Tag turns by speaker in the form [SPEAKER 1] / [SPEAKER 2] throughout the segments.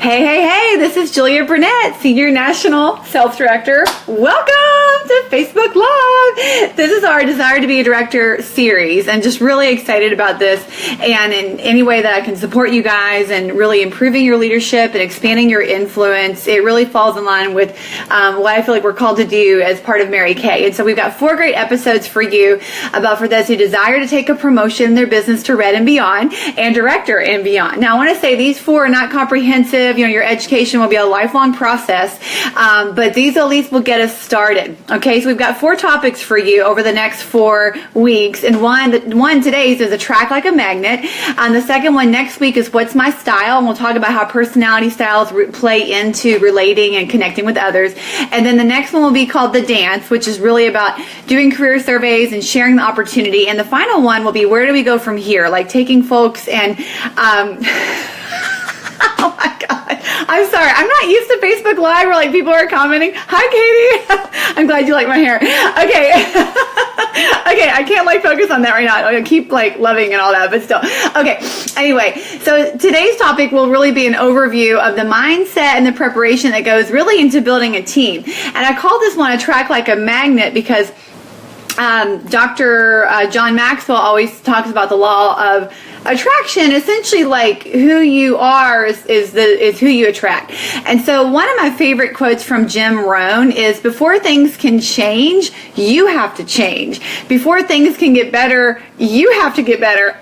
[SPEAKER 1] Hey, hey, hey, this is Julia Burnett, Senior National Sales Director. Welcome to Facebook Live. This is our Desire to be a Director series, and just really excited about this, and in any way that I can support you guys and really improving your leadership and expanding your influence. It really falls in line with what I feel like we're called to do as part of Mary Kay. And so we've got 4 great episodes for you about for those who desire to take a promotion in their business to Red and Beyond and Director and Beyond. Now, I want to say these 4 are not comprehensive. You know, your education will be a lifelong process, but these at least will get us started. Okay, so we've got 4 topics for you over the next 4 weeks, and one today's is attract like a magnet. The second one next week is what's my style, and we'll talk about how personality styles play into relating and connecting with others. And then the next one will be called the dance, which is really about doing career surveys and sharing the opportunity. And the final one will be where do we go from here, like taking folks and oh my God. I'm sorry. I'm not used to Facebook Live where like people are commenting. Hi, Katie. I'm glad you like my hair. Okay. Okay. I can't like focus on that right now. I'll keep like loving and all that, but still. Okay. Anyway, so today's topic will really be an overview of the mindset and the preparation that goes really into building a team. And I call this one Attract Like a Magnet because Dr. John Maxwell always talks about the law of attraction. Essentially, like who you are is who you attract. And so one of my favorite quotes from Jim Rohn is, before things can change, you have to change. Before things can get better, you have to get better.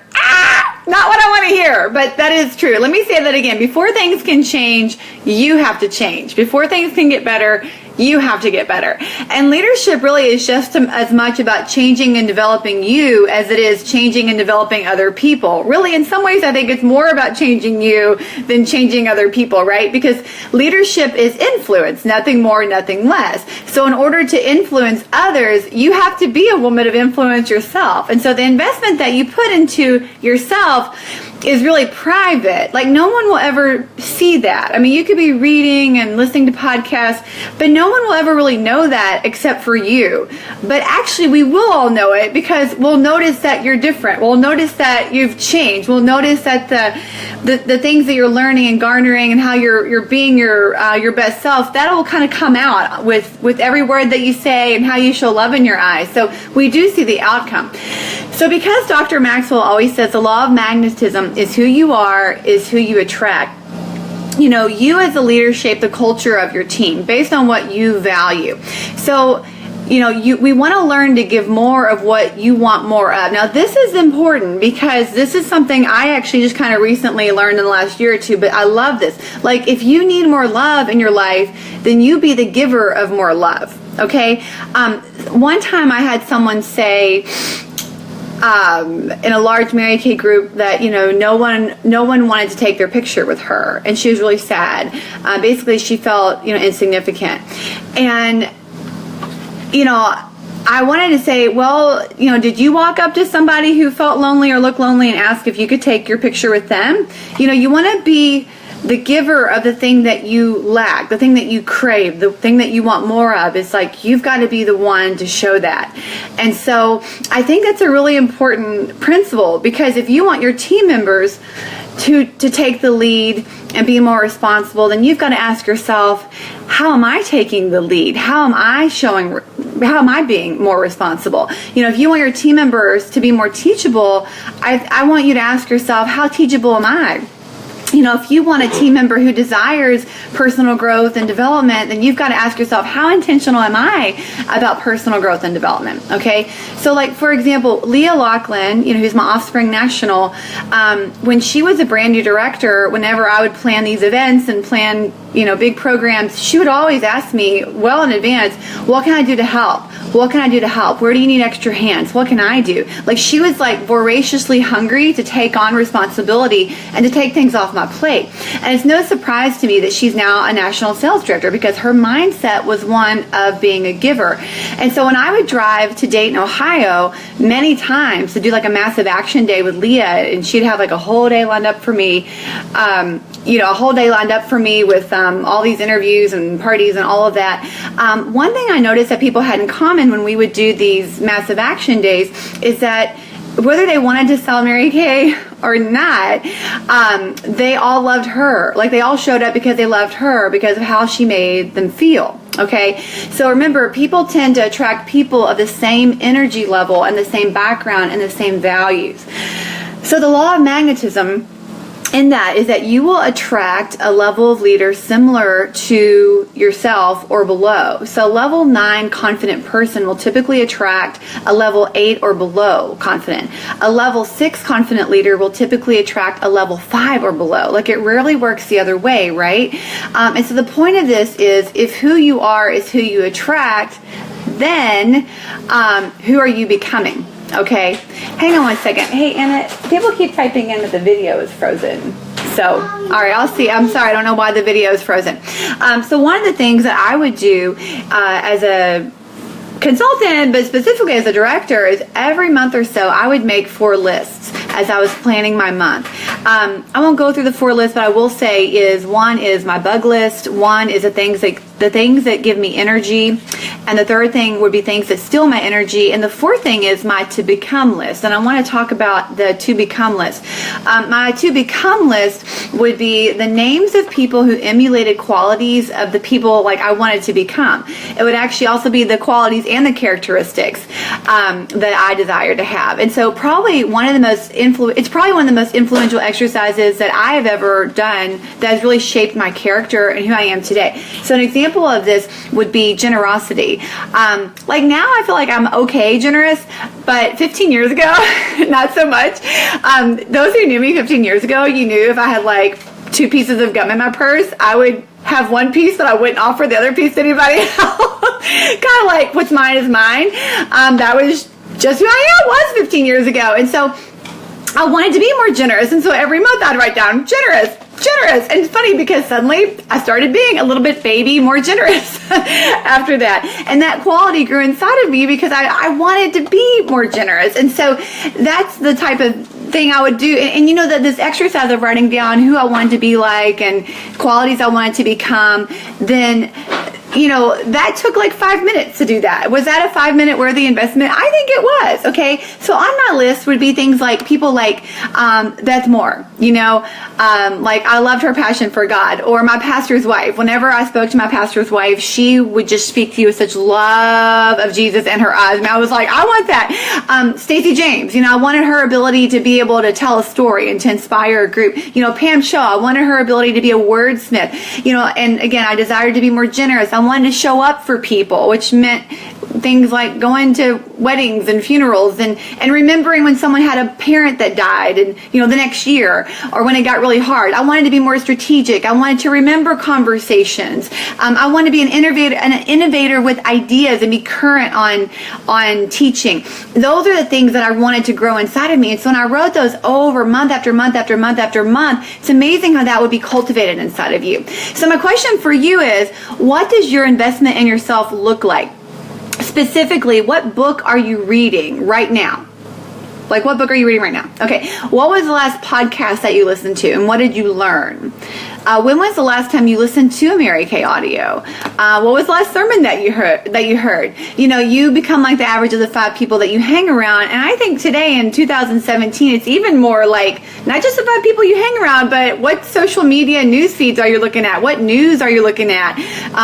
[SPEAKER 1] Not what I want to hear, but that is true. Let me say that again. Before things can change, you have to change. Before things can get better, you have to get better. And leadership really is just as much about changing and developing you as it is changing and developing other people. Really, in some ways, I think it's more about changing you than changing other people, right? Because leadership is influence, nothing more, nothing less. So in order to influence others, you have to be a woman of influence yourself. And so the investment that you put into yourself is really private. Like no one will ever see that. I mean, you could be reading and listening to podcasts, but no one will ever really know that except for you. But actually, we will all know it because we'll notice that you're different. We'll notice that you've changed. We'll notice that the things that you're learning and garnering and how you're being your best self, that will kind of come out with every word that you say and how you show love in your eyes. So we do see the outcome. So because Dr. Maxwell always says the law of magnetism is who you are, is who you attract. You know, you as a leader shape the culture of your team based on what you value. So, you know, we want to learn to give more of what you want more of. Now, this is important because this is something I actually just kind of recently learned in the last year or 2, but I love this. Like, if you need more love in your life, then you be the giver of more love, okay? One time I had someone say, in a large Mary Kay group that, you know, no one wanted to take their picture with her, and she was really sad. Basically, she felt, you know, insignificant. And, you know, I wanted to say, well, you know, did you walk up to somebody who felt lonely or looked lonely and ask if you could take your picture with them? You know, you want to be the giver of the thing that you lack, the thing that you crave, the thing that you want more of. It's like you've got to be the one to show that. And so I think that's a really important principle, because if you want your team members to take the lead and be more responsible, then you've got to ask yourself, how am I taking the lead? How am I being more responsible? You know, if you want your team members to be more teachable, I want you to ask yourself, how teachable am I? You know, if you want a team member who desires personal growth and development, then you've got to ask yourself, how intentional am I about personal growth and development? Okay, so like, for example, Leah Lachlan, you know, who's my Offspring National, when she was a brand new director, whenever I would plan these events and plan, you know, big programs, she would always ask me well in advance, what can I do to help? What can I do to help? Where do you need extra hands? What can I do? Like, she was like voraciously hungry to take on responsibility and to take things off my plate. And it's no surprise to me that she's now a national sales director, because her mindset was one of being a giver. And so when I would drive to Dayton, Ohio, many times to do like a massive action day with Leah, and she'd have like a whole day lined up for me, you know, a whole day lined up for me with all these interviews and parties and all of that. One thing I noticed that people had in common when we would do these massive action days is that whether they wanted to sell Mary Kay or not, they all loved her. Like, they all showed up because they loved her because of how she made them feel. Okay, so remember, people tend to attract people of the same energy level and the same background and the same values. So the law of magnetism in that is that you will attract a level of leader similar to yourself or below. So level 9 confident person will typically attract a level 8 or below confident. A level 6 confident leader will typically attract a level 5 or below. Like, it rarely works the other way, right? And so the point of this is, if who you are is who you attract, then who are you becoming? Okay, hang on one second. Hey, Anna, people keep typing in that the video is frozen. So, all right, I'll see. I'm sorry, I don't know why the video is frozen. So one of the things that I would do as a consultant, but specifically as a director, is every month or so I would make 4 lists as I was planning my month. I won't go through the 4 lists, but I will say is, 1 is my bug list, 1 is the things that give me energy, and the 3rd thing would be things that steal my energy, and the 4th thing is my to become list. And I want to talk about the to become list. My to become list would be the names of people who emulated qualities of the people like I wanted to become. It would actually also be the qualities and the characteristics that I desire to have. And so probably one of the most influential exercises that I have ever done that has really shaped my character and who I am today. So an example of this would be generosity. Like, now I feel like I'm okay generous, but 15 years ago, not so much. Those who knew me 15 years ago, you knew if I had like 2 pieces of gum in my purse, I would have 1 piece that I wouldn't offer the other piece to anybody else. Kind of like, what's mine is mine. That was just who I was 15 years ago. And so I wanted to be more generous. And so every month I'd write down generous. And it's funny because suddenly I started being a little bit more generous after that. And that quality grew inside of me because I wanted to be more generous. And so that's the type of thing I would do. And you know, that this exercise of writing down who I wanted to be like and qualities I wanted to become, then, you know, that took like 5 minutes to do that. Was that a 5-minute worthy investment? I think it was. Okay. So on my list would be things like people like Beth Moore, you know, like I loved her passion for God, or my pastor's wife. Whenever I spoke to my pastor's wife, she would just speak to you with such love of Jesus in her eyes. And I was like, I want that. Stacey James, you know, I wanted her ability to be able to tell a story and to inspire a group. You know, Pam Shaw, I wanted her ability to be a wordsmith, you know, and again, I desired to be more generous. I wanted to show up for people, which meant things like going to weddings and funerals and remembering when someone had a parent that died and, you know, the next year, or when it got really hard. I wanted to be more strategic. I wanted to remember conversations. I wanted to be an innovator with ideas and be current on teaching. Those are the things that I wanted to grow inside of me. And so when I wrote those over month after month after month after month, it's amazing how that would be cultivated inside of you. So my question for you is, what does your investment in yourself look like? Specifically, what book are you reading right now? Like, what book are you reading right now? Okay. What was the last podcast that you listened to, and what did you learn? When was the last time you listened to a Mary Kay audio? What was the last sermon that you heard? You know, you become like the average of the 5 people that you hang around. And I think today in 2017, it's even more like not just the 5 people you hang around, but what social media news feeds are you looking at? What news are you looking at?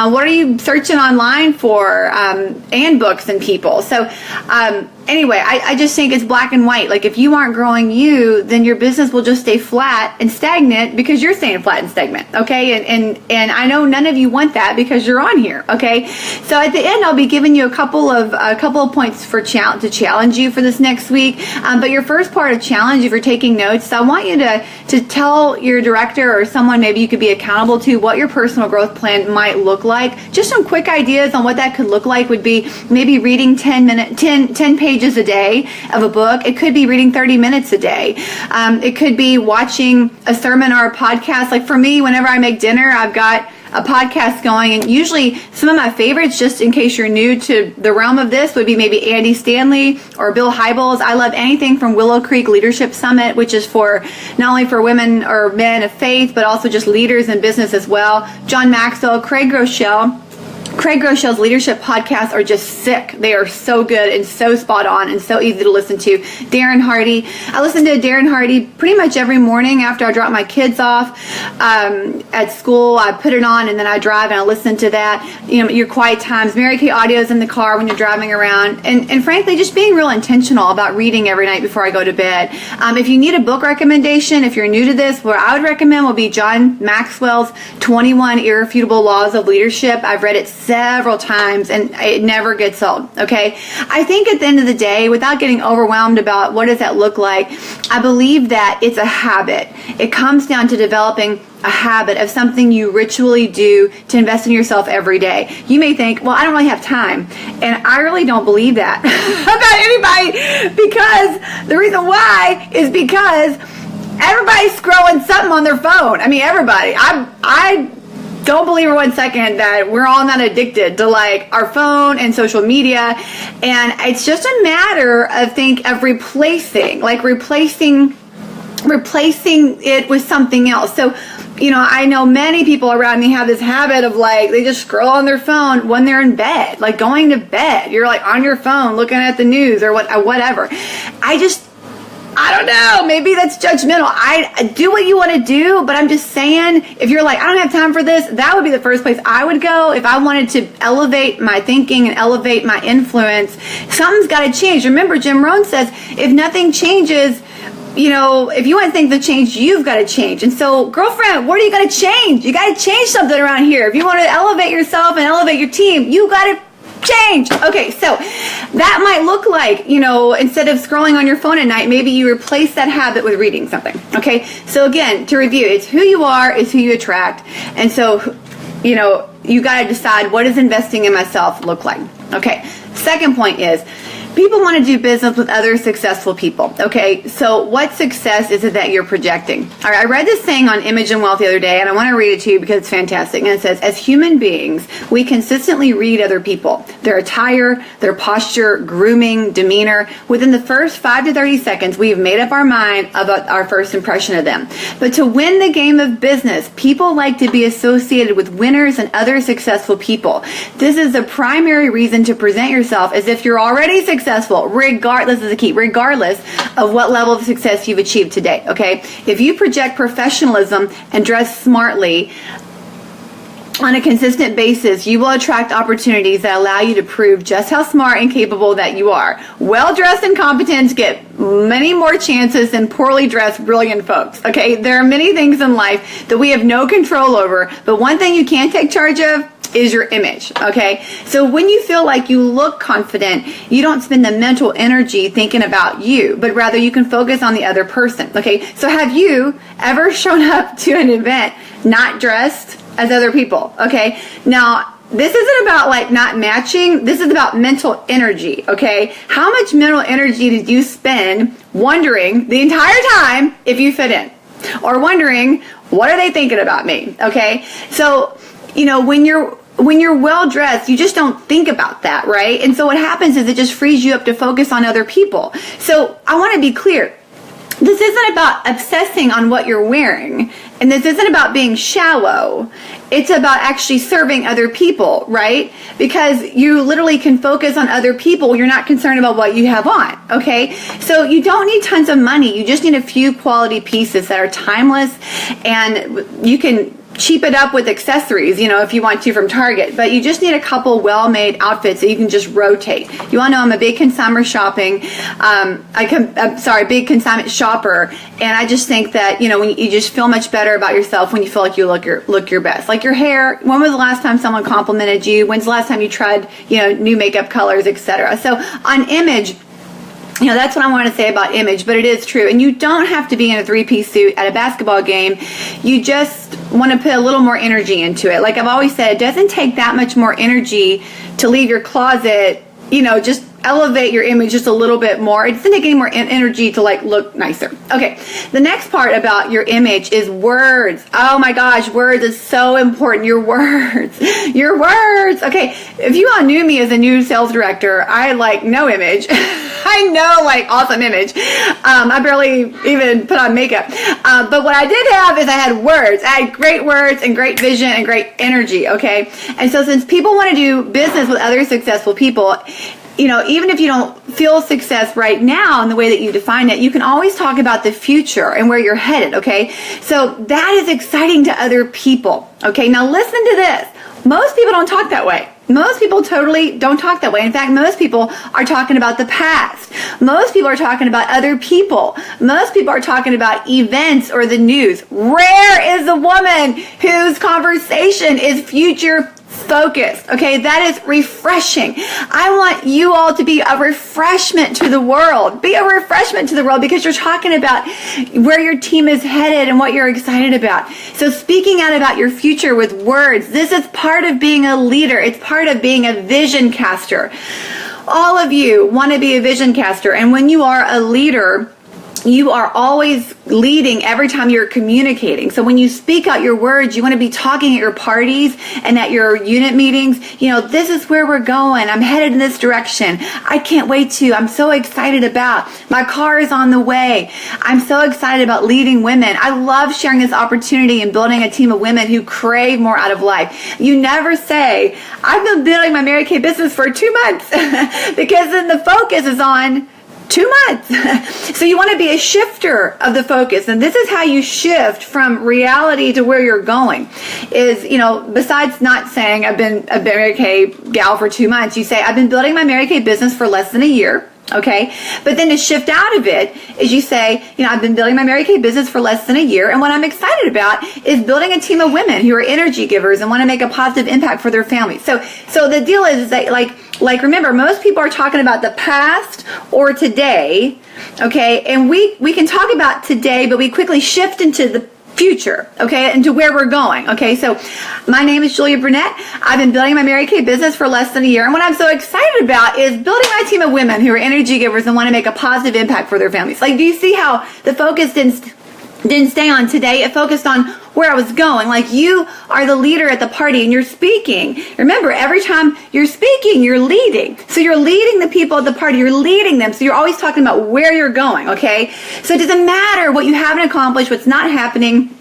[SPEAKER 1] What are you searching online for? And books and people. So, anyway, I just think it's black and white. Like, if you aren't growing you, then your business will just stay flat and stagnant because you're staying flat and stagnant. Okay. And I know none of you want that because you're on here. Okay. So at the end, I'll be giving you a couple of points to challenge you for this next week. But your first part of challenge, if you're taking notes, I want you to tell your director or someone maybe you could be accountable to what your personal growth plan might look like. Just some quick ideas on what that could look like would be maybe reading 10 pages a day of a book. It could be reading 30 minutes a day. It could be watching a sermon or a podcast. Like for me, whenever I make dinner, I've got a podcast going, and usually some of my favorites, just in case you're new to the realm of this, would be maybe Andy Stanley or Bill Hybels. I love anything from Willow Creek Leadership Summit, which is for not only for women or men of faith, but also just leaders in business as well. John Maxwell, Craig Groeschel. Craig Groeschel's leadership podcasts are just sick. They are so good and so spot on and so easy to listen to. Darren Hardy. I listen to Darren Hardy pretty much every morning after I drop my kids off at school. I put it on and then I drive and I listen to that. You know, your quiet times. Mary Kay audios in the car when you're driving around. And frankly, just being real intentional about reading every night before I go to bed. If you need a book recommendation, if you're new to this, what I would recommend will be John Maxwell's 21 Irrefutable Laws of Leadership. I've read it several times and it never gets old. Okay. I think at the end of the day, without getting overwhelmed about what does that look like, I believe that it's a habit. It comes down to developing a habit of something you ritually do to invest in yourself every day. You may think, well, I don't really have time. And I really don't believe that about anybody, because the reason why is because everybody's scrolling something on their phone. I mean, everybody. I don't believe for 1 second that we're all not addicted to like our phone and social media. And it's just a matter of replacing it with something else. So, you know, I know many people around me have this habit of like, they just scroll on their phone when they're in bed, like going to bed. You're like on your phone looking at the news or whatever. I don't know. Maybe that's judgmental. I do what you want to do, but I'm just saying, if you're like, I don't have time for this, that would be the first place I would go if I wanted to elevate my thinking and elevate my influence. Something's got to change. Remember, Jim Rohn says, if nothing changes, you know, if you want to think the change, you've got to change. And so, girlfriend, what do you got to change? You got to change something around here. If you want to elevate yourself and elevate your team, you got to change. Okay, so that might look like, you know, instead of scrolling on your phone at night, maybe you replace that habit with reading something. Okay, so again, to review, it's who you are is who you attract. And so, you know, you got to decide, what does investing in myself look like? Okay, second point is, people want to do business with other successful people. Okay, so what success is it that you're projecting? All right, I read this saying on Image and Wealth the other day, and I want to read it to you because it's fantastic. And it says, as human beings, we consistently read other people, their attire, their posture, grooming, demeanor. Within the first 5 to 30 seconds, we've made up our mind about our first impression of them. But to win the game of business, people like to be associated with winners and other successful people. This is the primary reason to present yourself as if you're already successful, regardless of what level of success you've achieved today. Okay, if you project professionalism and dress smartly on a consistent basis, you will attract opportunities that allow you to prove just how smart and capable that you are. Well-dressed and competent get many more chances than poorly dressed, brilliant folks. Okay, there are many things in life that we have no control over, but one thing you can take charge of is your image. Okay, so when you feel like you look confident, you don't spend the mental energy thinking about you, but rather you can focus on the other person. Okay, so have you ever shown up to an event not dressed as other people? Okay, now this isn't about like not matching. This is about mental energy. Okay, how much mental energy did you spend wondering the entire time if you fit in, or wondering what are they thinking about me? Okay, so you know, when you're well dressed, you just don't think about that, right? And so what happens is it just frees you up to focus on other people. So I want to be clear. This isn't about obsessing on what you're wearing, and this isn't about being shallow. It's about actually serving other people, right? Because you literally can focus on other people. You're not concerned about what you have on, okay? So you don't need tons of money. You just need a few quality pieces that are timeless, and you can cheap it up with accessories, you know, if you want to from Target, but you just need a couple well-made outfits that you can just rotate. You want to know, I'm a big consignment big consignment shopper, and I just think that, you know, when you just feel much better about yourself when you feel like you look your best. Like your hair, when was the last time someone complimented you? When's the last time you tried, you know, new makeup colors, etc.? So on Image, you know, that's what I want to say about Image, but it is true. And you don't have to be in a 3-piece suit at a basketball game. You just want to put a little more energy into it. Like I've always said, it doesn't take that much more energy to leave your closet, you know, just elevate your image just a little bit more. It doesn't take any more energy to like look nicer. Okay, the next part about your image is words. Oh my gosh, words is so important. Your words. Okay, if you all knew me as a new sales director, I had like no image. I know, like, awesome image. I barely even put on makeup. But what I did have is I had words. I had great words and great vision and great energy, okay? And so since people want to do business with other successful people, you know, even if you don't feel success right now in the way that you define it, you can always talk about the future and where you're headed, okay? So that is exciting to other people, okay? Now listen to this. Most people don't talk that way. Most people totally don't talk that way. In fact, most people are talking about the past. Most people are talking about other people. Most people are talking about events or the news. Rare is the woman whose conversation is future focused. Okay, that is refreshing. I want you all to be a refreshment to the world. Be a refreshment to the world because you're talking about where your team is headed and what you're excited about. So speaking out about your future with words, this is part of being a leader. It's part of being a vision caster. All of you want to be a vision caster, and when you are a leader, you are always leading every time you're communicating. So when you speak out your words, you want to be talking at your parties and at your unit meetings. You know, this is where we're going. I'm headed in this direction. I can't wait to. I'm so excited about. My car is on the way. I'm so excited about leading women. I love sharing this opportunity and building a team of women who crave more out of life. You never say, I've been building my Mary Kay business for 2 months because then the focus is on 2 months. So you want to be a shifter of the focus. And this is how you shift from reality to where you're going is, you know, besides not saying I've been a Mary Kay gal for 2 months, you say I've been building my Mary Kay business for less than a year. Okay. But then to shift out of it is you say, you know, I've been building my Mary Kay business for less than a year. And what I'm excited about is building a team of women who are energy givers and want to make a positive impact for their families. So the deal is that like remember, most people are talking about the past or today. Okay. And we can talk about today, but we quickly shift into the future, okay, and to where we're going, okay? So my name is Julia Burnett. I've been building my Mary Kay business for less than a year, and what I'm so excited about is building my team of women who are energy givers and want to make a positive impact for their families. Like, do you see how the focus didn't stay on today? It focused on where I was going. Like, you are the leader at the party and you're speaking. Remember, every time you're speaking, you're leading. So you're leading the people at the party. You're leading them. So you're always talking about where you're going, okay? So it doesn't matter what you haven't accomplished, what's not happening,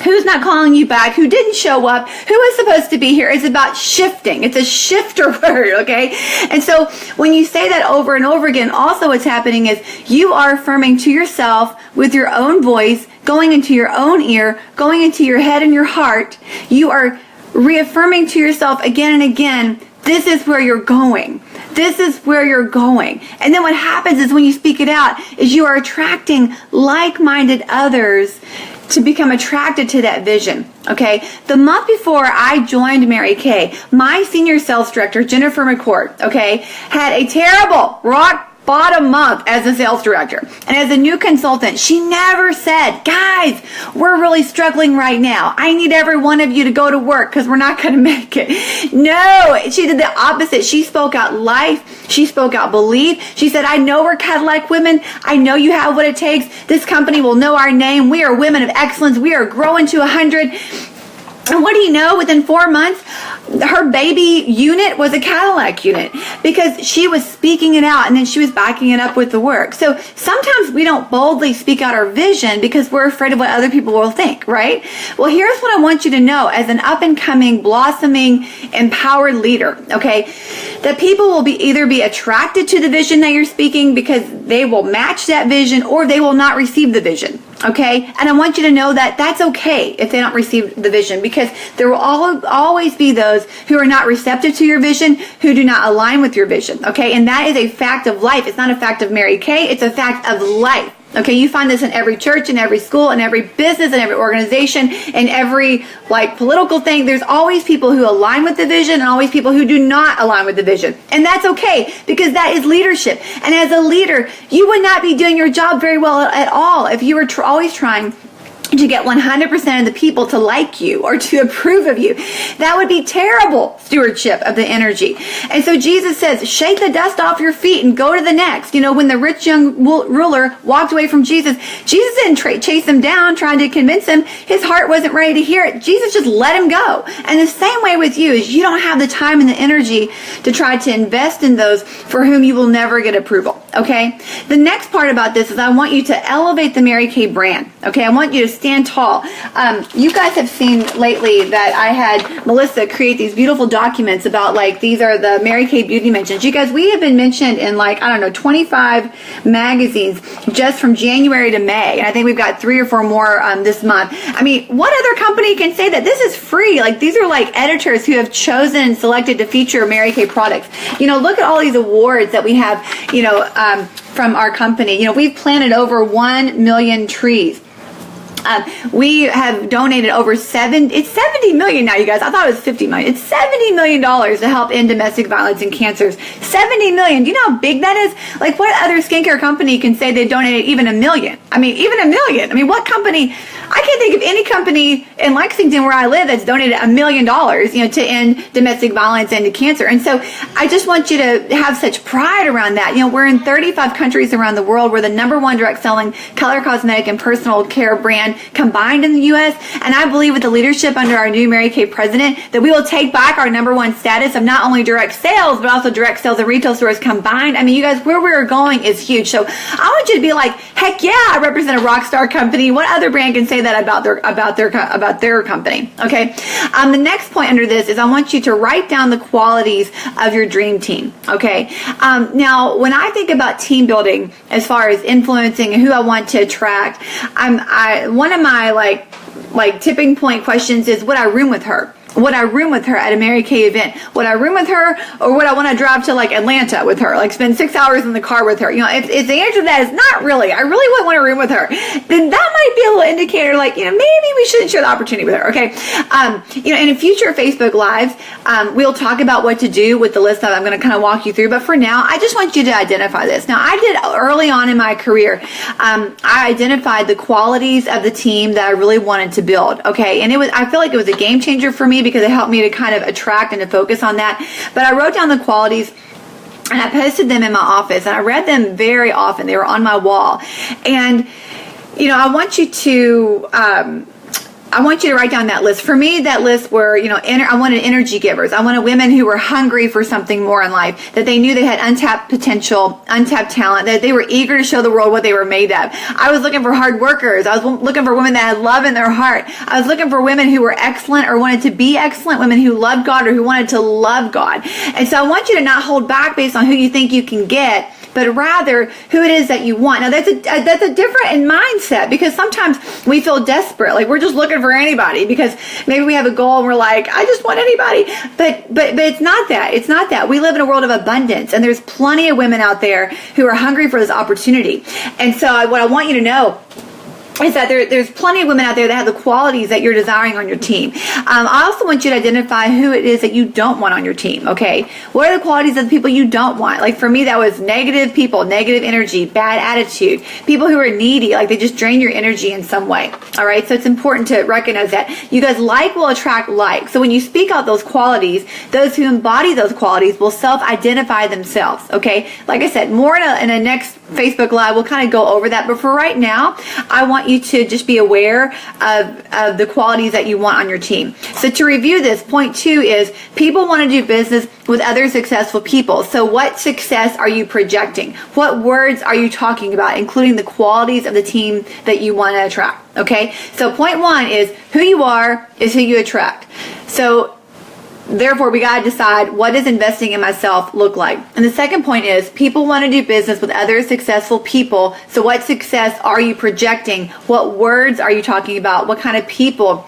[SPEAKER 1] who's not calling you back, who didn't show up, who was supposed to be here. It's about shifting. It's a shifter word, okay? And so when you say that over and over again, also what's happening is you are affirming to yourself with your own voice, going into your own ear, going into your head and your heart. You are reaffirming to yourself again and again, this is where you're going. This is where you're going. And then what happens is when you speak it out is you are attracting like-minded others to become attracted to that vision, okay? The month before I joined Mary Kay, my senior sales director, Jennifer McCourt, okay, had a terrible rock bottom month as a sales director. And as a new consultant, she never said, guys, we're really struggling right now. I need every one of you to go to work because we're not going to make it. No, she did the opposite. She spoke out life. She spoke out belief. She said, I know we're Cadillac women. I know you have what it takes. This company will know our name. We are women of excellence. We are growing to 100. And what do you know? Within 4 months, her baby unit was a Cadillac unit because she was speaking it out and then she was backing it up with the work. So sometimes we don't boldly speak out our vision because we're afraid of what other people will think, right? Well, here's what I want you to know as an up and coming, blossoming, empowered leader, okay? That people will either be attracted to the vision that you're speaking because they will match that vision or they will not receive the vision. Okay, and I want you to know that that's okay if they don't receive the vision because there will always be those who are not receptive to your vision, who do not align with your vision. Okay, and that is a fact of life. It's not a fact of Mary Kay. It's a fact of life. Okay, you find this in every church, in every school, in every business, in every organization, in every political thing. There's always people who align with the vision and always people who do not align with the vision. And that's okay because that is leadership. And as a leader, you would not be doing your job very well at all if you were always trying to get 100% of the people to like you or to approve of you. That would be terrible stewardship of the energy. And so Jesus says, shake the dust off your feet and go to the next. You know, when the rich young ruler walked away from Jesus, Jesus didn't chase him down trying to convince him. His heart wasn't ready to hear it. Jesus just let him go. And the same way with you is you don't have the time and the energy to try to invest in those for whom you will never get approval. Okay. The next part about this is I want you to elevate the Mary Kay brand. Okay. I want you to stand tall. You guys have seen lately that I had Melissa create these beautiful documents about like, these are the Mary Kay beauty mentions. You guys, we have been mentioned in like, I don't know, 25 magazines just from January to May. And I think we've got 3 or 4 more this month. I mean, what other company can say that this is free? Like, these are like editors who have chosen and selected to feature Mary Kay products. You know, look at all these awards that we have, you know, from our company. You know, we've planted over 1 million trees. We have donated over it's $70 million now, you guys. I thought it was $50 million. It's $70 million to help end domestic violence and cancers. $70 million. Do you know how big that is? Like, what other skincare company can say they donated even $1 million? I mean, even $1 million. I mean, what company? I can't think of any company in Lexington where I live that's donated $1 million, you know, to end domestic violence and to cancer. And so I just want you to have such pride around that. You know, we're in 35 countries around the world. We're the #1 direct selling color cosmetic and personal care brand combined in the U.S. And I believe with the leadership under our new Mary Kay president that we will take back our #1 status of not only direct sales, but also direct sales and retail stores combined. I mean, you guys, where we're going is huge. So I want you to be like, heck yeah, I represent a rock star company. What other brand can say that about their company? Okay. The next point under this is I want you to write down the qualities of your dream team. Okay. Now, when I think about team building, as far as influencing and who I want to attract, one of my like tipping point questions is, would I room with her? Would I room with her at a Mary Kay event? Would I room with her, or would I want to drive to like Atlanta with her, like spend 6 hours in the car with her? You know, if the answer to that is not really, I really wouldn't want to room with her, then that might be a little indicator, like, you know, maybe we shouldn't share the opportunity with her. Okay. You know, in future Facebook Lives, we'll talk about what to do with the list that I'm going to kind of walk you through. But for now, I just want you to identify this. Now, I did early on in my career, I identified the qualities of the team that I really wanted to build. Okay. And I feel like it was a game changer for me, because it helped me to kind of attract and to focus on that. But I wrote down the qualities and I posted them in my office, and I read them very often. They were on my wall. And, you know, I want you to write down that list. For me, that list were, you know, I wanted energy givers. I wanted women who were hungry for something more in life, that they knew they had untapped potential, untapped talent, that they were eager to show the world what they were made of. I was looking for hard workers. I was looking for women that had love in their heart. I was looking for women who were excellent or wanted to be excellent, women who loved God or who wanted to love God. And so I want you to not hold back based on who you think you can get, but rather who it is that you want. Now, that's a different in mindset, because sometimes we feel desperate, like we're just looking for anybody because maybe we have a goal and we're like, I just want anybody. But it's not that. It's not that. We live in a world of abundance, and there's plenty of women out there who are hungry for this opportunity. And so what I want you to know is that there's plenty of women out there that have the qualities that you're desiring on your team. I also want you to identify who it is that you don't want on your team, okay? What are the qualities of the people you don't want? Like for me, that was negative people, negative energy, bad attitude, people who are needy, like they just drain your energy in some way, all right? So it's important to recognize that. You guys, like will attract like. So when you speak out those qualities, those who embody those qualities will self-identify themselves, okay? Like I said, more in a next Facebook Live, we'll kind of go over that. But for right now, I want you to just be aware of the qualities that you want on your team. So to review this, point 2 is people want to do business with other successful people. So what success are you projecting? What words are you talking about, including the qualities of the team that you want to attract? Okay. So point 1 is who you are is who you attract. So therefore, we got to decide, what does investing in myself look like? And the second point is people want to do business with other successful people. So what success are you projecting? What words are you talking about? What kind of people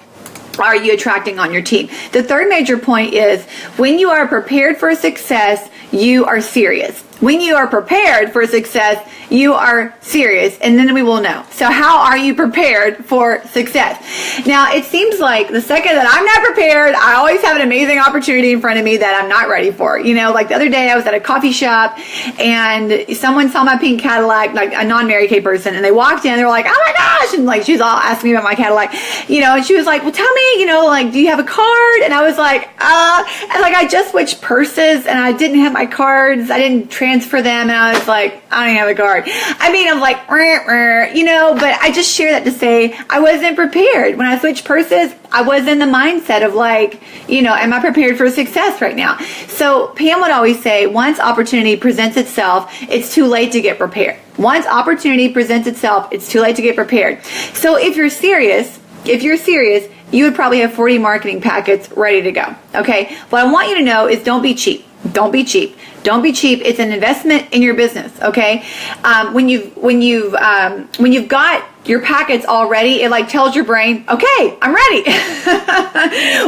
[SPEAKER 1] are you attracting on your team? The third major point is when you are prepared for success, you are serious. When you are prepared for success, you are serious, and then we will know. So how are you prepared for success? Now, it seems like the second that I'm not prepared, I always have an amazing opportunity in front of me that I'm not ready for. You know, like the other day I was at a coffee shop and someone saw my pink Cadillac, like a non-Mary Kay person, and they walked in, they were like, oh my gosh, and like she was all asking me about my Cadillac, you know, and she was like, well, tell me, you know, like, do you have a card? And I was like, and like I just switched purses and I didn't have my cards. I didn't transfer transfer them, and I was like, I don't even have a card. I mean, I'm like, but I just share that to say I wasn't prepared. When I switched purses, I was in the mindset of like, am I prepared for success right now? So Pam would always say, once opportunity presents itself, it's too late to get prepared. Once opportunity presents itself, it's too late to get prepared. So if you're serious, you would probably have 40 marketing packets ready to go. Okay. What I want you to know is don't be cheap. Don't be cheap. Don't be cheap. It's an investment in your business. Okay. When you've got your packets all ready, it like tells your brain, okay, I'm ready.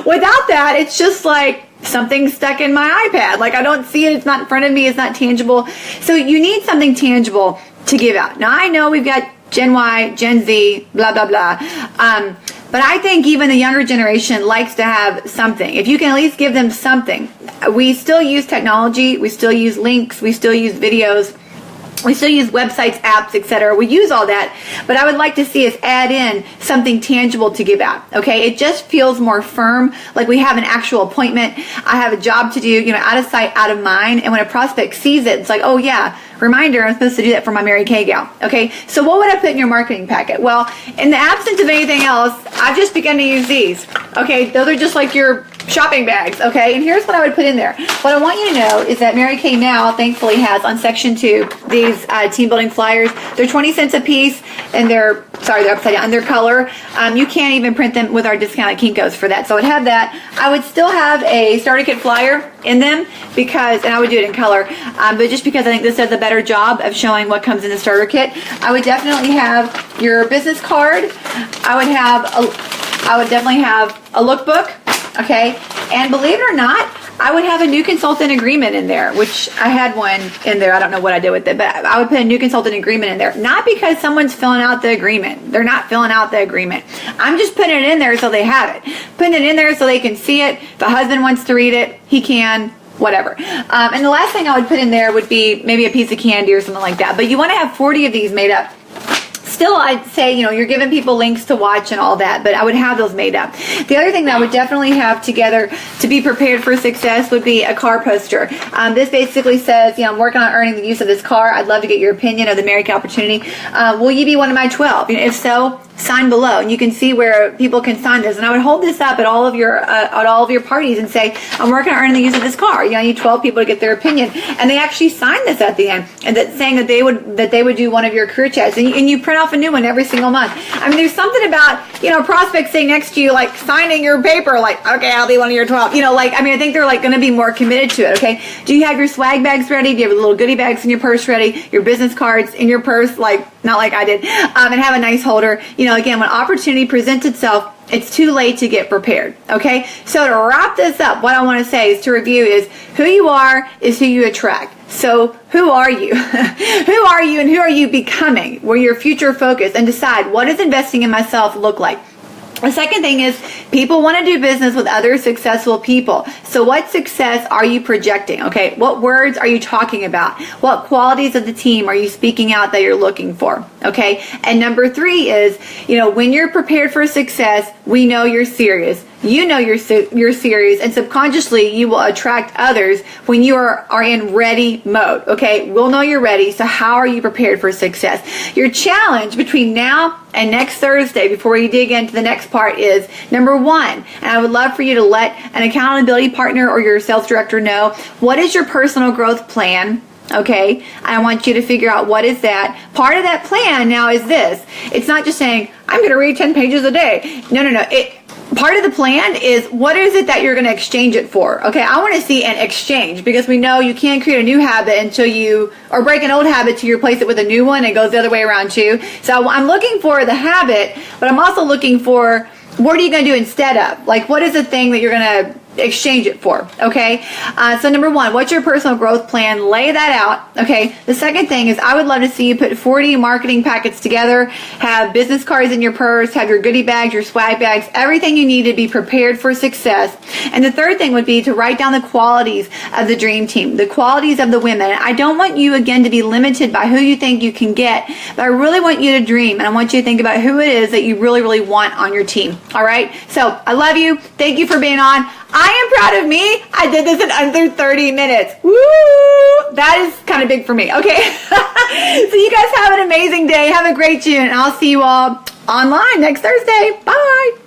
[SPEAKER 1] Without that, it's just like something stuck in my iPad. Like I don't see it. It's not in front of me. It's not tangible. So you need something tangible to give out. Now I know we've got Gen Y, Gen Z, blah, blah, blah. But I think even the younger generation likes to have something. If you can at least give them something. We still use technology. We still use links. We still use videos. We still use websites, apps, etc. We use all that, but I would like to see us add in something tangible to give out. Okay, it just feels more firm, like we have an actual appointment. I have a job to do, out of sight, out of mind. And when a prospect sees it, it's like, oh yeah, reminder, I'm supposed to do that for my Mary Kay gal. Okay, so what would I put in your marketing packet? Well, in the absence of anything else, I've just begun to use these. Okay, those are just like your shopping bags. Okay, and here's what I would put in there. What I want you to know is that Mary Kay now thankfully has on section 2 these team building flyers. They're 20 cents a piece, and they're upside down. They're color. You can't even print them with our discount at Kinko's for that. So I'd have that. I would still have a starter kit flyer in them and I would do it in color, but just because I think this does a better job of showing what comes in the starter kit. I would definitely have your business card. I would definitely have a lookbook. Okay, and believe it or not, I would have a new consultant agreement in there, which I had one in there. I don't know what I did with it, but I would put a new consultant agreement in there. Not because someone's filling out the agreement. They're not filling out the agreement. I'm just putting it in there so they have it. Putting it in there so they can see it. If the husband wants to read it, he can. Whatever. And the last thing I would put in there would be maybe a piece of candy or something like that. But you want to have 40 of these made up. Still, I'd say, you're giving people links to watch and all that, but I would have those made up. The other thing that I would definitely have together to be prepared for success would be a car poster. This basically says, I'm working on earning the use of this car. I'd love to get your opinion of the Mary Kay opportunity. Will you be one of my 12? If so, sign below, and you can see where people can sign this. And I would hold this up at all of your parties and say, I'm working on earning the use of this car. I need 12 people to get their opinion, and they actually sign this at the end, and that saying that they would do one of your career chats, and you print off a new one every single month. I mean, there's something about prospects sitting next to you, like signing your paper, like, okay, I'll be one of your 12. I think they're like going to be more committed to it. Okay, do you have your swag bags ready? Do you have little goodie bags in your purse ready? Your business cards in your purse, not like I did, and have a nice holder. Again, when opportunity presents itself, it's too late to get prepared. Okay, so to wrap this up, what I want to say is to review is who you are is who you attract. So who are you? Who are you and who are you becoming? Where your future focus, and decide, what does investing in myself look like? The second thing is people want to do business with other successful people. So what success are you projecting? Okay, what words are you talking about? What qualities of the team are you speaking out that you're looking for? Okay, and number 3 is, when you're prepared for success, we know you're serious. You know you're serious, and subconsciously you will attract others when you are in ready mode. Okay, we'll know you're ready. So how are you prepared for success? Your challenge between now and next Thursday, before you dig into the next part, is number 1, and I would love for you to let an accountability partner or your sales director know, what is your personal growth plan? Okay, I want you to figure out what is that. Part of that plan now is this. It's not just saying, I'm going to read 10 pages a day. No. Part of the plan is, what is it that you're going to exchange it for? Okay, I want to see an exchange, because we know you can't create a new habit or break an old habit till you replace it with a new one. It goes the other way around too. So I'm looking for the habit, but I'm also looking for, what are you going to do instead of? Like, what is the thing that you're going to exchange it for? Okay, so number 1, what's your personal growth plan? Lay that out. Okay, the second thing is, I would love to see you put 40 marketing packets together, have business cards in your purse, have your goodie bags, your swag bags, everything you need to be prepared for success. And the third thing would be to write down the qualities of the dream team, the qualities of the women. I don't want you, again, to be limited by who you think you can get, but I really want you to dream, and I want you to think about who it is that you really, really want on your team. All right, so I love you. Thank you for being on. I am proud of me. I did this in under 30 minutes. Woo! That is kind of big for me. Okay. So you guys have an amazing day. Have a great June. And I'll see you all online next Thursday. Bye.